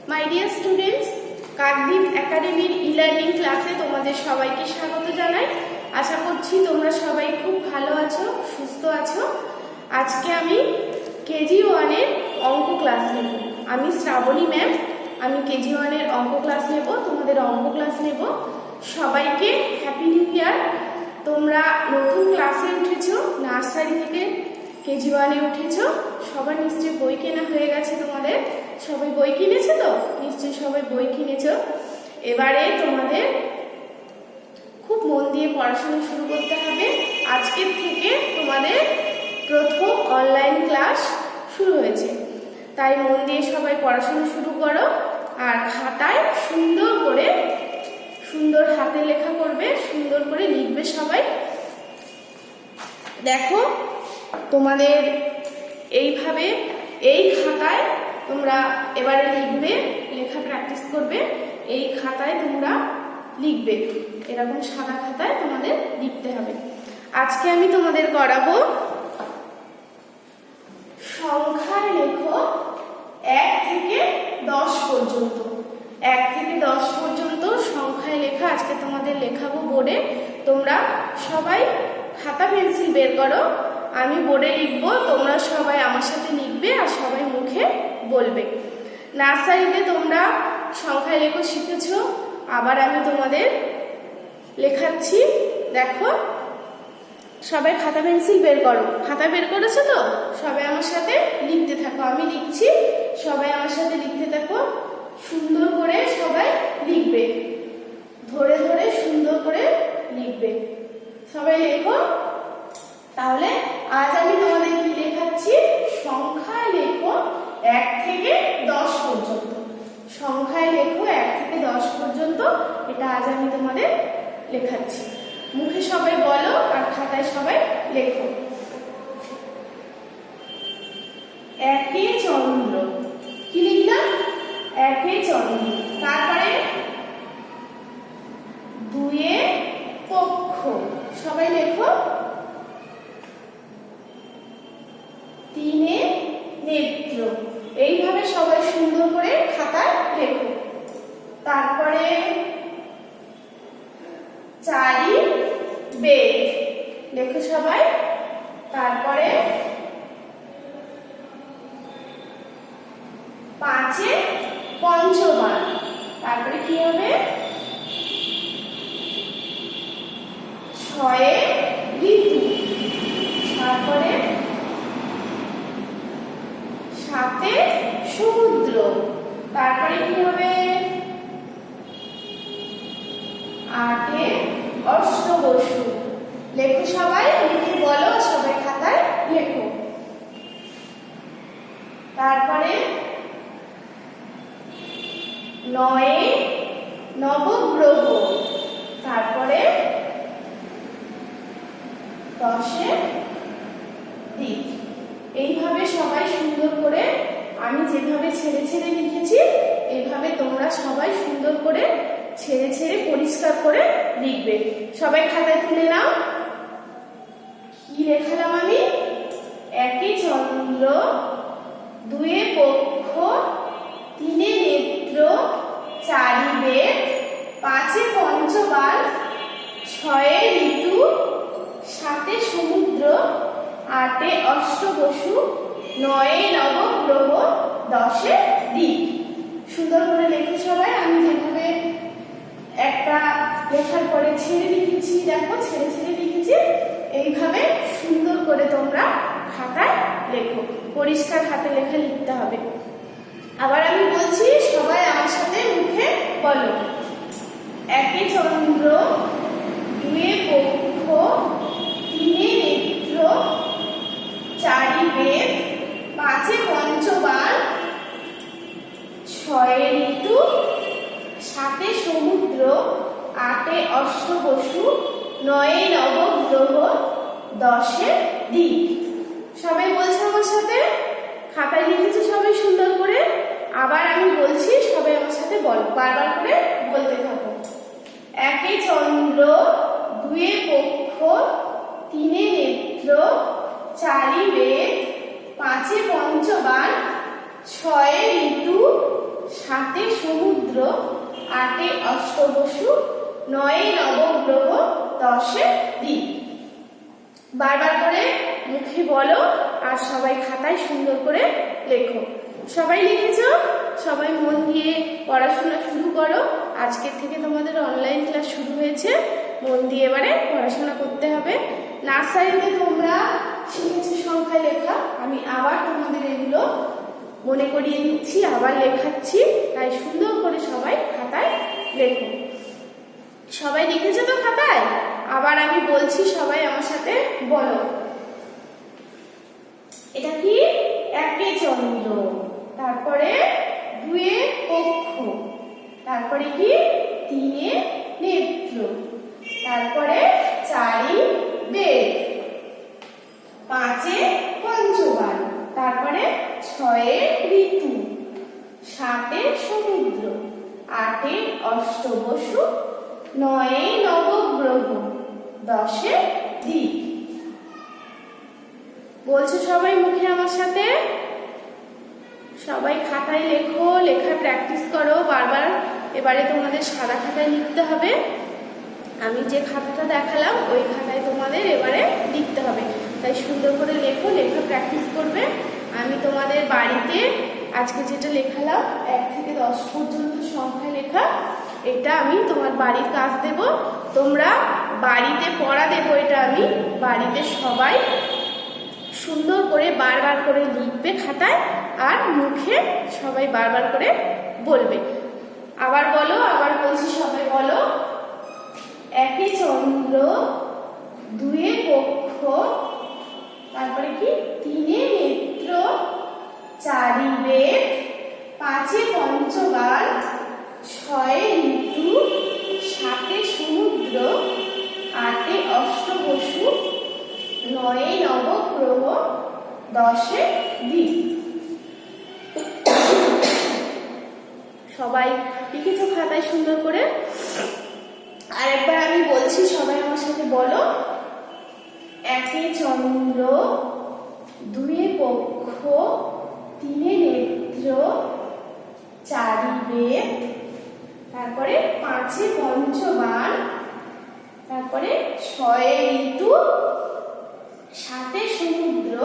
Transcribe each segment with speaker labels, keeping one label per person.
Speaker 1: My dear students, Kakdwip একাডেমির e-learning ক্লাসে তোমাদের সবাইকে স্বাগত জানাই। আশা করছি তোমরা সবাই খুব ভালো আছো, সুস্থ আছো। আজকে আমি কেজি ওয়ানের অঙ্ক ক্লাস নেব। আমি শ্রাবণী ম্যাম, আমি কেজি ওয়ানের অঙ্ক ক্লাস নেব, তোমাদের অঙ্ক ক্লাস নেব। সবাইকে হ্যাপি নিউ ইয়ার। তোমরা নতুন ক্লাসে উঠেছো, নার্সারি থেকে কেজি ওয়ানে উঠেছো। সবার নিশ্চয়ই বই কেনা হয়ে গেছে তোমাদের। সবাই বই কিনেছো তো? নিশ্চয়ই সবাই বই কিনেছো। এবারে তোমাদের খুব মন দিয়ে পড়াশোনা শুরু করতে হবে। আজকের থেকে তোমাদের প্রথম অনলাইন ক্লাস শুরু হয়েছে, তাই মন দিয়ে সবাই পড়াশোনা শুরু করো। আর খাতায় সুন্দর হাতে লেখা করবে, সুন্দর করে লিখবে সবাই। দেখো, তোমাদের এইভাবে এই খাতায় তোমরা এবারে লিখবে, লেখা প্র্যাকটিস করবে। এই খাতায় তোমরা লিখবে, এরকম সাদা খাতায় তোমাদের লিখতে হবে। আজকে আমি তোমাদের করাবো সংখ্যায় লেখো 1 থেকে 10 পর্যন্ত। 1 থেকে 10 পর্যন্ত সংখ্যায় লেখা আজকে তোমাদের লেখাবো বোর্ডে। তোমরা সবাই খাতা পেন্সিল বের করো, আমি বোর্ডে লিখবো, তোমরা সবাই আমার সাথে লিখবে আর সবাই মুখে বলবে। নার্সারিতে তোমরা সংখ্যায় লেখো শিখেছো, আবার আমি তোমাদের লেখাচ্ছি। দেখো, সবাই খাতা পেন্সিল বের করো। খাতা বের করেছো তো? সবাই আমার সাথে লিখতে থাকো, আমি লিখছি, সবাই আমার সাথে লিখতে থাকো। সুন্দর করে সবাই লিখবে, ধরে ধরে সুন্দর করে লিখবে। সবাই লেখো। তাহলে আজ আমি তোমাদের কি লেখাচ্ছি? সংখ্যায় লেখো 1 থেকে 10 পর্যন্ত। সংখ্যায় লেখো 1 থেকে 10 পর্যন্ত, এটা আজ আমি তোমাদের লেখাচ্ছি। মুখে সবাই বলো আর খাতায় সবাই লেখো। 1 চন্দ্র, কি লিখলাম? 1 চন্দ্র। তারপরে 2 পক্ষ, সবাই লেখো। 3 নেত্র। এইভাবে সবাই সুন্দর করে খাতায় লেখো। তারপরে 4 বেদ, লেখো সবাই। তারপরে 5 পঞ্চবান। তারপরে কি হবে? 6 ঋতু। তারপরে 7 সমুদ্র। তারপরে কি হবে? 8 অষ্টবসু। লেখো সবাই, লিখে বলো, সবাই খাতায় লেখো। তারপরে 9 নবগ্রহ। তারপরে 10 দিক। এইভাবে সবাই সুন্দর করে, আমি যেভাবে ছেড়ে ছেড়ে লিখেছি এইভাবে তোমরা সবাই সুন্দর করে ছেড়ে ছেড়ে পরিষ্কার করে লিখবে। সবাই খাতায় তুলে নাও। কি লেখালাম আমি? 1 চন্দ্র, 2 পক্ষ, 3 নেত্র, 4 বেদ, 5 পঞ্চবান, 6 ঋতু, 7 সমুদ্র, 8 অষ্টবসু, 9 নবগ্রহ, 10 দিক। সুন্দর করে লেখো সবাই। আমি যেভাবে একটা লেখার পরে ছেড়ে লিখেছি, দেখো ছেড়ে ছেড়ে লিখেছি, এইভাবে সুন্দর করে তোমরা খাতায় লেখো। পরিষ্কার হাতে লেখা লিখতে হবে। আবার আমি বলছি, সবাই আমার সাথে মুখে বলো। 1 চন্দ্র, 2 পক্ষ, 3 নেত্র, 4 বেদ, 5 পঞ্চবান, 6 ঋতু, 7 সমুদ্র, 8 অষ্টবসু, 9 নবগ্রহ, 10 দিক। সবাই বলছে আমার সাথে? খাতায় লিখেছে সবাই সুন্দর করে। আবার আমি বলছি, সবাই আমার সাথে বলো, বারবার করে বলতে থাকো। 1 চন্দ্র, 2 পক্ষ, 3 নেত্র, 4 বেদ, 5 পঞ্চবান, 6 ঋতু, সাতে সমুদ্র, আটে অষ্টবসু, নয়ে নবগ্রহ, দশে দ্বীপ। বারবার করে মুখে বলো আর সবাই খাতায় সুন্দর করে লেখো। সবাই লিখেছো? সবাই মন দিয়ে পড়াশোনা শুরু করো। আজকের থেকে তোমাদের অনলাইন ক্লাস শুরু হয়েছে, মন দিয়ে এবারে পড়াশোনা করতে হবে। নার্সারিতে তোমরা শিখেছো সংখ্যায় লেখা, আমি আবার তোমাদের এগুলো মনে করিয়ে দিচ্ছি, আবার লেখাচ্ছি, তাই সুন্দর করে সবাই খাতায় লেখো। সবাই লিখেছো তো খাতায়? আবার আমি বলছি, সবাই আমার সাথে বলো। এটা কি? একে চন্দ্র, তারপরে দুয়ে পক্ষ, তারপরে কি? তিনে নেত্র, তারপরে চারি বেদ, পাঁচে পঞ্চবান, তারপরে ছয়ে ঋতু, সাতে সমুদ্র, আটে অষ্টবসু, নয়ে নবগ্রহ, দশে দ্বীপ। বলছো সবাই মুখে আমার সাথে? সবাই খাতায় লেখো, লেখা প্র্যাকটিস করো বারবার। এবারে তোমাদের সাদা খাতায় লিখতে হবে। আমি যে খাতাটা দেখালাম ওই খাতায় তোমাদের এবারে লিখতে হবে, তাই সুন্দর করে লেখো, লেখা প্র্যাকটিস করবে। আমি তোমাদের বাড়িতে আজকে যেটা লেখালাম 1 থেকে 10 পর্যন্ত সংখ্যা লেখা, এটা আমি তোমার বাড়ির কাজ দেব। তোমরা বাড়িতে পড়া দেবো, এটা আমি বাড়িতে সবাই সুন্দর করে বারবার করে লিখবে খাতায়, আর মুখে সবাই বারবার করে বলবে। আবার বলো, আবার বলছি, সবাই বলো। একে চন্দ্র, দুয়ে পক্ষ, তারপরে কি? তিনে নেত্র, চারি বেদ, পাঁচে পঞ্চবান, ছয়ে ঋতু, সাতে সমুদ্র, আটে অষ্টবসু, নয়ে নবগ্রহ, দশে দ্বীপ। সবাই লিখেছো খাতায় সুন্দর করে? আরেকবার আমি বলছি, সবাই আমার সাথে বলো। একে চন্দ্র, দুয়ে পক্ষ, তিনে নেত্র, চারি বেদ, তারপরে পাঁচে পঞ্চবান, তারপরে ছয়ে ঋতু, সাতে সমুদ্র,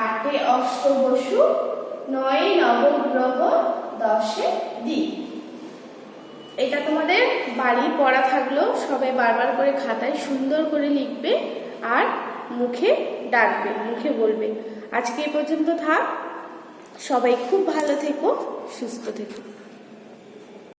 Speaker 1: আটে অষ্টবসু, নয়ে নবগ্রহ, দশে দ্বীপ। এটা তোমাদের বাড়ির পড়া থাকলো, সবাই বারবার করে খাতায় সুন্দর করে লিখবে আর মুখে ডাকবে, মুখে বলবে। আজকে এই পর্যন্ত থাক, সবাই খুব ভালো থেকো, সুস্থ থেকো।